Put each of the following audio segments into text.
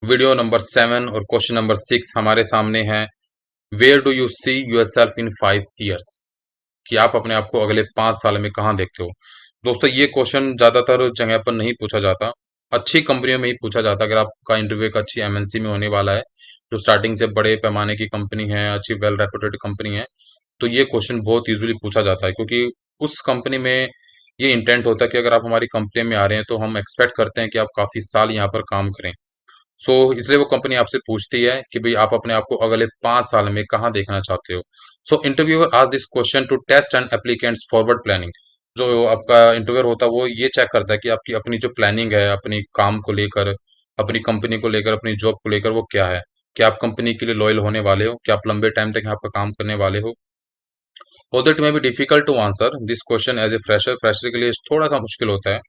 Video number 7 और question number 6 हमारे सामने है। Where do you see yourself in 5 years? कि आप अपने आप को अगले 5 साल में कहाँ देखते हो? दोस्तों, ये क्वेश्चन ज्यादातर जगह पर नहीं पूछा जाता। अच्छी कंपनियों में ही पूछा जाता है। अगर आपका इंटरव्यू एक अच्छी एमएनसी में होने वाला है, जो स्टार्टिंग से बड़े पैमाने की कंपनी है, अच्छी वेल रेपुटेड कंपनी है, तो ये क्वेश्चन बहुत यूजुअली पूछा जाता है, क्योंकि उस कंपनी में ये इंटेंट होता है कि अगर आप हमारी कंपनी में आ रहे हैं तो हम एक्सपेक्ट करते हैं कि आप काफी साल यहाँ पर काम करें। सो इसलिए वो कंपनी आपसे पूछती है कि भाई आप अपने आप को अगले 5 साल में कहाँ देखना चाहते हो। सो इंटरव्यूअर आज this question to test and applicants forward planning. जो आपका इंटरव्यूअर होता है वो ये चेक करता है कि आपकी अपनी जो प्लानिंग है, अपनी काम को लेकर, अपनी कंपनी को लेकर, अपनी जॉब को लेकर, वो क्या है। क्या आप कंपनी के लिए लॉयल होने वाले हो? क्या आप लंबे टाइम तक यहाँ पर काम करने वाले हो? Although it may be difficult to answer this question as a fresher. Fresher के लिए थोड़ा सा मुश्किल होता है,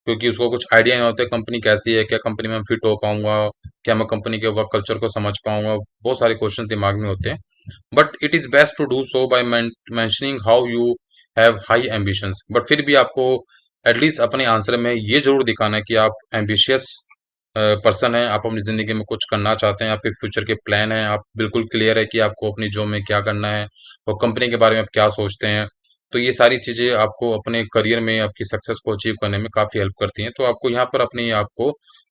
क्योंकि उसको कुछ आइडिया नहीं होता है कंपनी कैसी है, क्या कंपनी में फिट हो पाऊंगा, क्या मैं कंपनी के वर्क कल्चर को समझ पाऊंगा। बहुत सारे क्वेश्चन दिमाग में होते हैं। But it is best to do so by mentioning how you have high ambitions. But फिर भी आपको एटलीस्ट अपने आंसर में ये जरूर दिखाना है कि आप एम्बिशियस पर्सन है, आप अपनी जिंदगी में कुछ करना चाहते हैं, आपके फ्यूचर के प्लान हैं, आप बिल्कुल क्लियर है कि आपको अपनी जॉब में क्या करना है और कंपनी के बारे में आप क्या सोचते हैं। तो ये सारी चीजें आपको अपने करियर में आपकी सक्सेस को अचीव करने में काफी हेल्प करती हैं। तो आपको यहाँ पर अपने आप को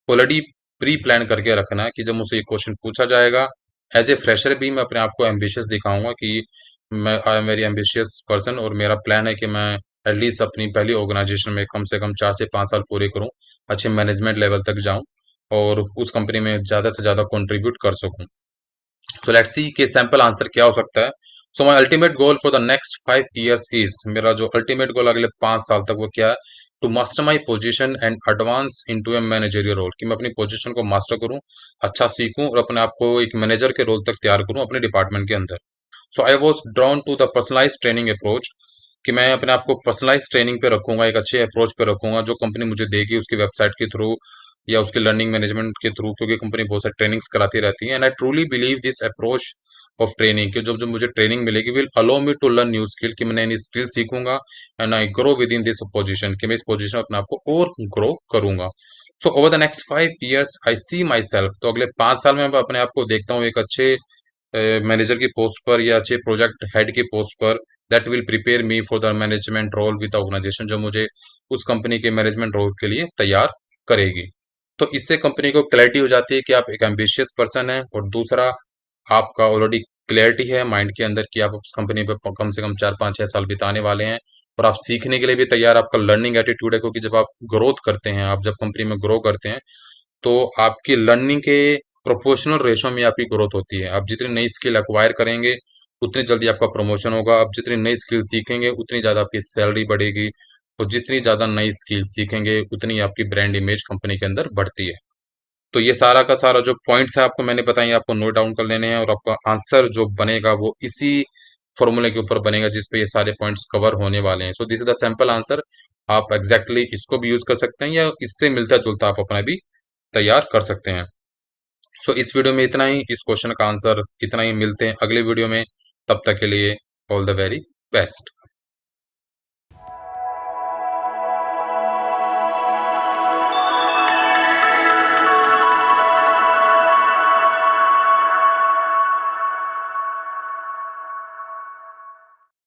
ऑलरेडी प्री प्लान करके रखना है कि जब मुझसे ये क्वेश्चन पूछा जाएगा, एज ए फ्रेशर भी मैं अपने आप को एम्बिशियस दिखाऊंगा कि मैं I am very ambitious person, और मेरा प्लान है कि मैं एटलीस्ट अपनी पहली ऑर्गेनाइजेशन में कम से कम 4 से 5 साल पूरे करूं, अच्छे मैनेजमेंट लेवल तक जाऊं और उस कंपनी में ज़्यादा से ज़्यादा कंट्रीब्यूट कर सकूं। सो लेट्स सी कि सैंपल आंसर क्या हो सकता है। So my ultimate goal for the next 5 years is, मेरा जो अल्टीमेट गोल अगले 5 साल तक वो क्या है? To master my position and advance into a managerial role, कि मैं अपनी पोजीशन को मास्टर करूं, अच्छा सीखूं और अपने आप को एक मैनेजर के रोल तक तैयार करूं अपने डिपार्टमेंट के अंदर। So I was drawn to the personalise training approach, कि मैं अपने आप को पर्सनलाइज ट्रेनिंग पे रखूंगा, एक अच्छे अप्रोच पे रखूंगा जो कंपनी मुझे देगी उसकी वेबसाइट के थ्रू या उसके लर्निंग मैनेजमेंट के थ्रू, क्योंकि कंपनी बहुत सारी ट्रेनिंग्स कराती रहती है। And I truly believe this approach of training, कि जब जब मुझे ट्रेनिंग मिलेगी will allow me to learn new skill, कि मैं नई स्किल सीखूंगा and I grow within this position, कि मैं इस पोजीशन में अपने आप को और ग्रो करूंगा। So over the next 5 years I see myself, तो अगले 5 साल में मैं अपने आप को देखता हूँ एक अच्छे मैनेजर की पोस्ट पर या अच्छे प्रोजेक्ट हेड की पोस्ट पर, that will prepare me for the management role with the organisation, जो मुझे उस कंपनी के मैनेजमेंट रोल के लिए तैयार करेगी। तो इससे कंपनी को क्लैरिटी हो जाती है कि आप एक एम्बिशियस पर्सन है, और दूसरा आपका ऑलरेडी क्लैरिटी है माइंड के अंदर कि आप उस कंपनी पे कम से कम 4 5 6 साल बिताने वाले हैं, और आप सीखने के लिए भी तैयार, आपका लर्निंग एटीट्यूड है, क्योंकि जब आप ग्रोथ करते हैं, आप जब कंपनी में ग्रो करते हैं, तो आपकी लर्निंग के प्रोपोर्शनल रेशो में आपकी ग्रोथ होती है। आप जितनी नई स्किल एक्वायर करेंगे उतनी जल्दी आपका प्रमोशन होगा, आप जितनी नई स्किल सीखेंगे उतनी ज़्यादा आपकी सैलरी बढ़ेगी, और जितनी ज़्यादा नई स्किल सीखेंगे उतनी आपकी ब्रांड इमेज कंपनी के अंदर बढ़ती है। तो ये सारा का सारा जो पॉइंट्स है आपको मैंने बताई, आपको नोट डाउन कर लेने हैं, और आपका आंसर जो बनेगा वो इसी फॉर्मूले के ऊपर बनेगा जिसपे ये सारे पॉइंट्स कवर होने वाले हैं। So this is the sample answer. आप एग्जैक्टली इसको भी यूज कर सकते हैं या इससे मिलता जुलता आप अपना भी तैयार कर सकते हैं। सो इस वीडियो में इतना ही, इस क्वेश्चन का आंसर इतना ही। मिलते हैं अगले वीडियो में, तब तक के लिए ऑल द वेरी बेस्ट।